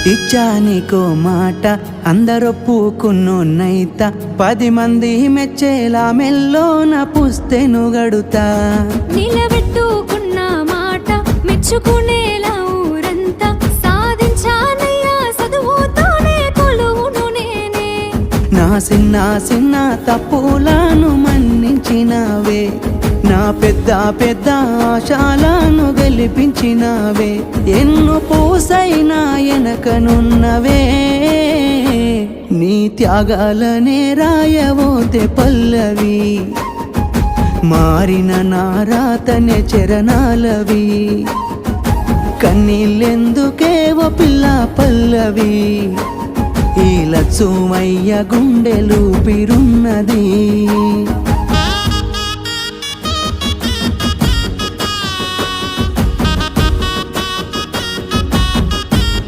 ఇచ్చా నీకో మాట అందరొప్పుకున్నోన్నైత 10 మంది మెచ్చేలా మెల్లోన పుస్తెను గడుతా నిలబెట్టుకున్న మాట మెచ్చుకునేలా ఊరంతా సాధించానయ్యా చదువుతోనే కొలువును నేనే నా చిన్న చిన్న తప్పులను మన్నించినవే నా పెద్ద పెద్ద ఆశలను గెలిపించినవే ఎన్ను పూసైనా ఎనకనున్నవే నీ త్యాగాలనే రాయవోతే పల్లవి మారిన నా రాతనే చరణాలవి కన్నీళ్ళెందుకేవో పిల్ల పల్లవి ఈ లచ్చుమయ్య గుండెలు పిరున్నది